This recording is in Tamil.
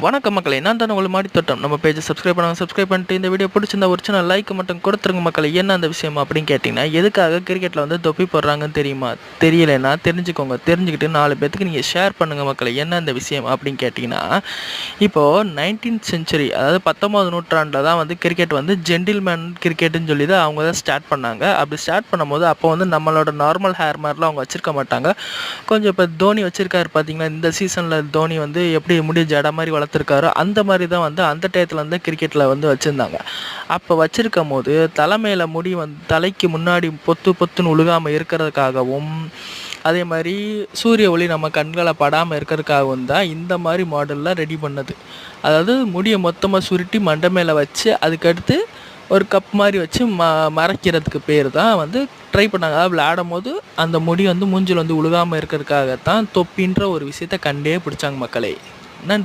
வணக்கம் மக்களே, நான் தான் உங்களை மாடி தொட்டம். நம்ம பேஜை சப்ஸ்கிரைப் பண்ணிட்டு இந்த வீடியோ பிடிச்சிருந்தா ஒரு சின்ன லைக் மட்டும் கொடுத்துருங்க மக்களே. என்ன அந்த விஷயம் அப்படின்னு கேட்டிங்கன்னா, எதுக்காக கிரிக்கெட்டில் வந்து தொப்பி போடுறாங்கன்னு தெரியுமா? தெரியலைன்னா தெரிஞ்சுக்கோங்க. தெரிஞ்சுக்கிட்டு 4 பேத்துக்கு நீங்கள் ஷேர் பண்ணுங்கள் மக்களே. என்ன அந்த விஷயம் அப்படின்னு கேட்டிங்கன்னா, இப்போது 19th செஞ்சுரி, அதாவது 19வது நூற்றாண்டில் தான் வந்து கிரிக்கெட் வந்து ஜென்டில்மேன் கிரிக்கெட்டுன்னு சொல்லி தான் அவங்க தான் ஸ்டார்ட் பண்ணாங்க. அப்படி ஸ்டார்ட் பண்ணும்போது அப்போ வந்து நம்மளோட நார்மல் ஹேர் மாதிரிலாம் அவங்க வச்சுருக்க மாட்டாங்க. கொஞ்சம் இப்போ தோனி வச்சுருக்காரு பார்த்தீங்களா, இந்த சீசனில் தோனி வந்து எப்படி முடி ஜடை மாதிரி வளர்த்துருக்காரோ அந்த மாதிரி தான் வந்து அந்த டயத்தில் வந்து கிரிக்கெட்டில் வந்து வச்சுருந்தாங்க. அப்போ வச்சுருக்கும் போது தலைமையில் முடி வந்து தலைக்கு முன்னாடி பொத்துன்னு உழுகாமல் இருக்கிறதுக்காகவும், அதே மாதிரி சூரிய ஒளி நம்ம கண்களை படாமல் இருக்கிறதுக்காகவும் தான் இந்த மாதிரி மாடல்லாம் ரெடி பண்ணது. அதாவது முடியை மொத்தமாக சுருட்டி மண்டை மேலே வச்சு அதுக்கடுத்து ஒரு கப் மாதிரி வச்சு மறைக்கிறதுக்கு பேர் தான் வந்து ட்ரை பண்ணாங்க. அதாவது விளையாடும் போது அந்த முடி வந்து மூஞ்சில் வந்து உழுகாமல் இருக்கிறதுக்காகத்தான் தொப்பின்ற ஒரு விஷயத்தை கண்டே பிடிச்சாங்க மக்களே. நன்றி.